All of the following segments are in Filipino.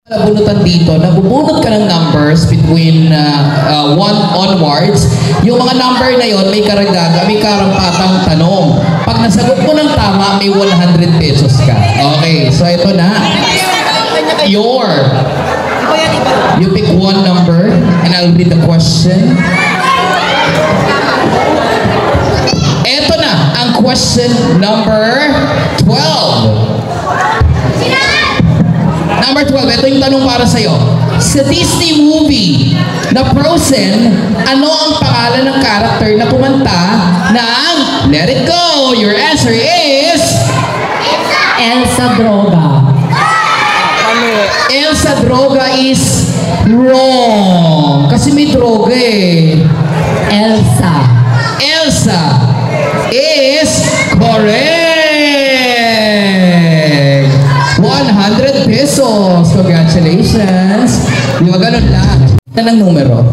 Nabunutan dito, nabubunot ka ng numbers between 1 onwards. Yung mga number na yon may karagdagan, may karampatang tanong. Pag nasagot mo ng tama, may 100 pesos ka. Okay, so ito na. You pick one number and I'll read the question. Ito na, ang question number 12. Number 12, ito yung tanong para sa'yo. Sa Disney movie na Frozen, ano ang pangalan ng character na kumanta ng Let It Go? Your answer is... Elsa Droga. Elsa Droga is wrong. Kasi may droga eh. Elsa. Elsa is correct. 100 pesos. Congratulations. Di ba ganun lang? Yan ang numero.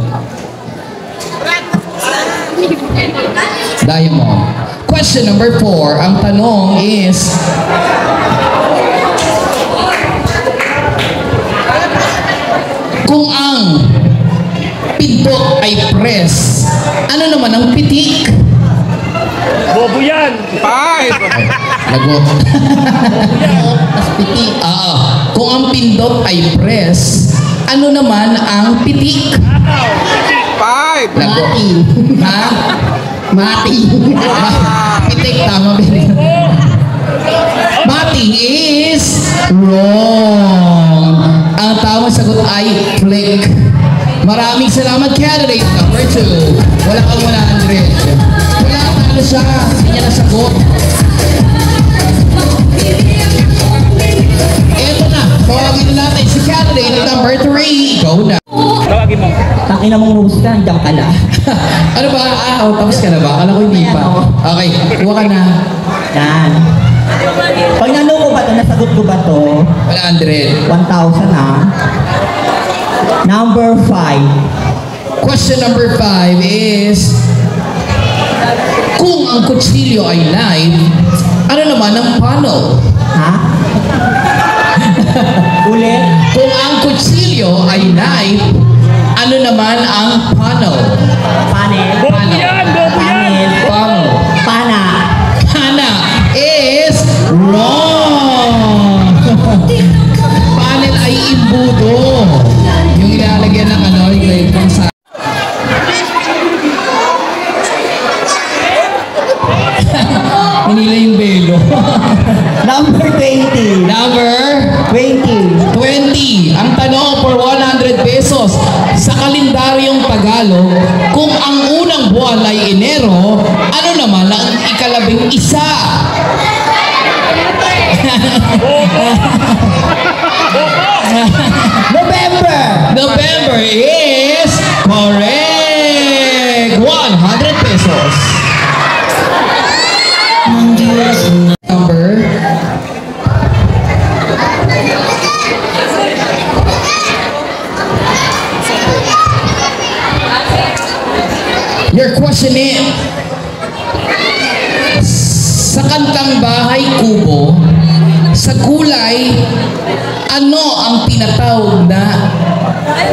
Diamond. Question number 4. Ang tanong is, kung ang pinto ay press, ano naman ang pitik? Bobo yan! 5! Lagot. Mas pitik. Kung ang pindot ay press, ano naman ang pitik? 5! Lagot. Ha? Mati. Pitik, tama ba? Mati is wrong. Ang tamang sagot ay flick. Maraming salamat, candidate number 2. Wala kang 100. Wala kang ano siya. Hindi niya nasagot. Ito na. Tawagin na natin si candidate number 3. Go na. Tawagin mo. Tangina mong rules ka, hanggang ka na. Ano ba? Tapos ka na ba? Akala ko hindi pa. Okay, kuha ka na. Yan. Pag nanong ko ba ito, nasagot ko ba ito? 100. 1,000 ha. Number 5. Question number 5 is, kung ang kutsilyo ay live, ano naman ang funnel? Ha? Ulit? Kung ang kutsilyo ay live, ano naman ang funnel? Panel. Bobo yan! Bobo yan! Panel. Funnel. Pana. Pana is wrong. Panel ay imbudo. Yung ilalagyan ng ano, yung pang sa... Hinila yung belo. Number 20. Number 20. 20. Ang tanong for 100 pesos. Sa kalendaryong Tagalog, kung ang unang buwan ay Enero, ano naman ang ikalabing isa? November. November is correct. 100 pesos. Number. Your question is, sa kantang Bahay Kubo, sa gulay, ano ang tinatawag na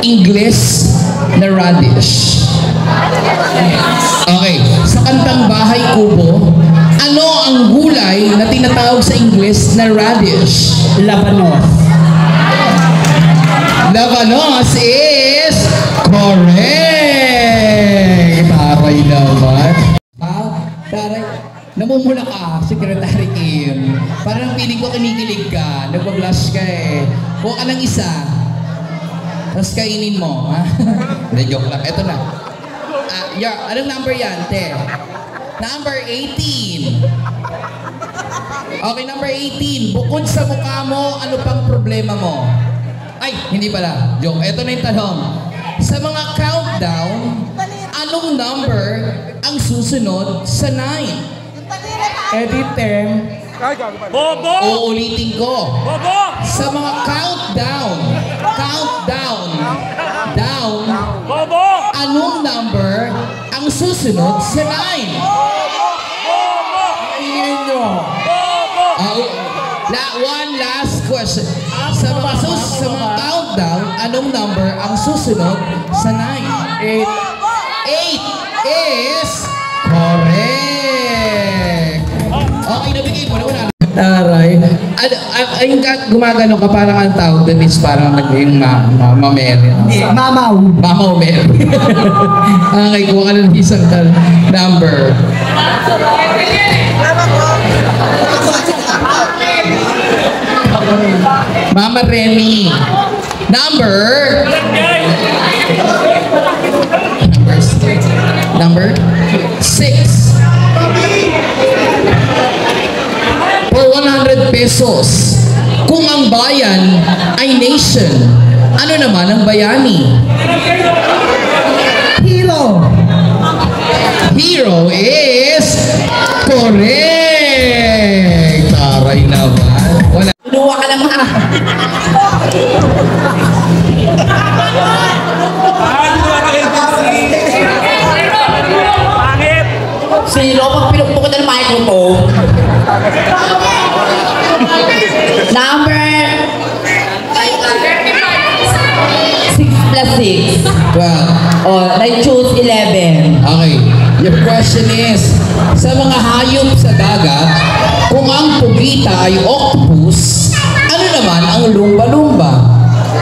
English na radish? Okay, sa kantang Bahay Kubo, ano ang gulay na tinatawag sa English na radish? Labanos. Labanos is correct! Taray naman. Taray. Namumula ka, Secretary Kim. Parang feeling ko kinikilig ka. Nagpa-blush ka eh. Kuha ka ng isa. Tapos kainin mo. Hindi, joke lang. Ito na. Anong number yan, te? Number 18. Okay, number 18. Bukod sa mukha mo, ano pang problema mo? Ay, hindi pala. Joke. Ito na yung tanong. Sa mga countdown, anong number ang susunod sa 9? Edit term. Bobo! Uulitin ko. Bobo! Sa mga countdown, down, Bobo! anong number ang susunod sa 9? Bobo! Ayun nyo. Bobo! One last question. Sa mga countdown, anong number ang susunod sa 9? 8. 8 is correct. Okay, nabigay mo na wala. Taray. Ayun ka, gumagano ka, parang ang tawag doon is parang naging mameri. Mamaw. Mamaw Mary. Okay, kuha ka ng isang number. Mama Remy. Number 6. For 100 pesos. Kung ang bayan ay nation, ano naman ang bayani? Hero. Hero is correct. Taray naman. Wala. Inuwa ka lang ha. Pangit! Sino pag pinupukot ng microphone? Number 6 plus 6. Well, Oh, I choose 11. okay. Your question is, sa mga hayop sa dagat, kung ang pugita ay octopus, ano naman ang lumba-lumba?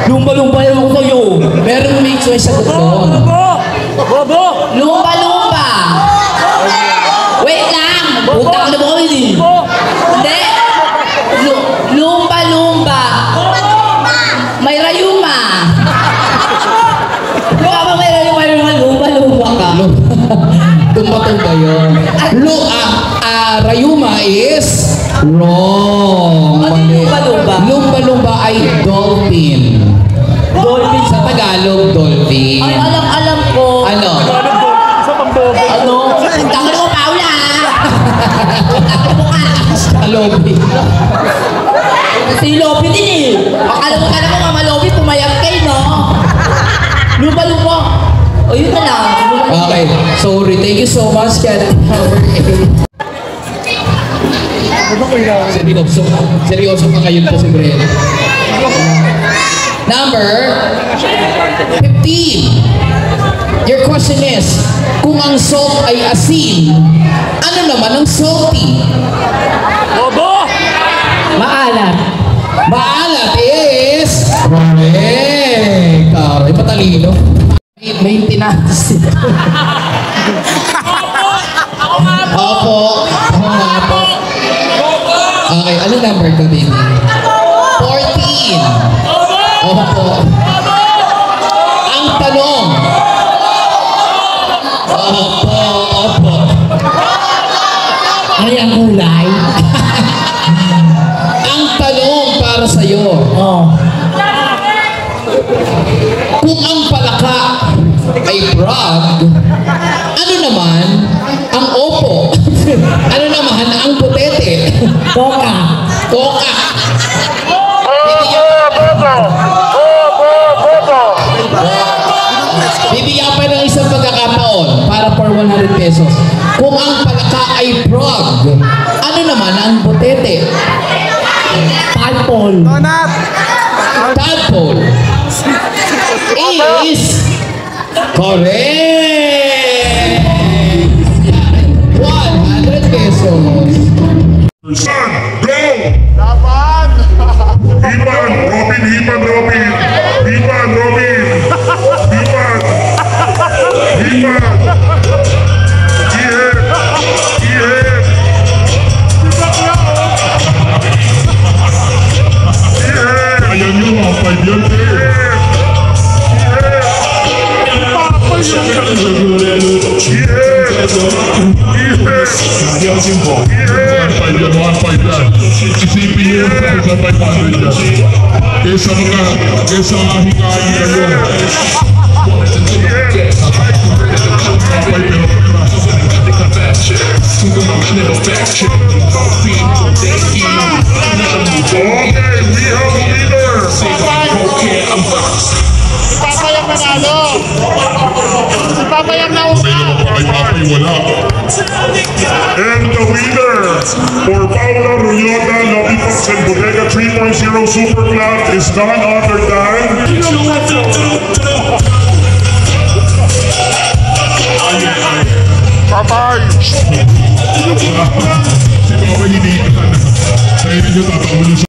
Lumba-lumba yung ako sa'yo. Meron may choice sa doon. Bobo! Lumba-lumba. Wait lang. Utang na mo kami. Hindi. Lumba-lumba. May rayuma. Baka ba may rayuma lumba-lumba ka? Tumba-tumba yun. Rayuma is wrong. Ano Mali. lumba-lumba? Lumba-lumba ay dolphin. Dolphin Sa Tagalog, dolphin. Ay, alam ko. Ano? Sa pambobo. Ano? Tangan mo, Paula. Tangan mo ka. Kalobi. Si Lopi din eh. Alam mo Mama Lopi, pumayag kayo, no? Lumba-lumba. O, yun na lang. Okay. Sorry. Thank you so much, Kat. Seryoso pa kayo po si Brent. Number 15. Your question is, kung ang salt ay asin, ano naman ang salty? Bobo! Maalat. Maalat is correct. Taray, patalino. Maintenance. Opo. Ako nga po. Okay, anong number ko din? 14. Opo. Ang tanong. Opo. Ay, ang kulay. Ang tanong para sa'yo. Oh. Kung ang palaka ay frog, ano naman ang opo? Ano naman ang putete? Toka. Toka. Bibigyan pa ng isang pagkakataon para for 100 pesos. Kung ang palaka ay frog, ano naman ang putete? Tadpole. Tadpole is correct. 100 pesos. Go! Laban! Hiban! Robin! Hiban! Robin! Hiban! Robin! Hiban! Hiban! Ihip! Ihip! Ihip! Kaya nyo ang 5 yan eh! Kesa mga hikain kayo. Okay, we have a leader. Papayag nanalo! Si Papayag na una! Ay, wala. And the winner for Paula Ruñota, Lollipop and Bodega 3.0 Super Club is none other than... Patay! Si Papa hindi ka na. Dahil nyo tatawin nyo sa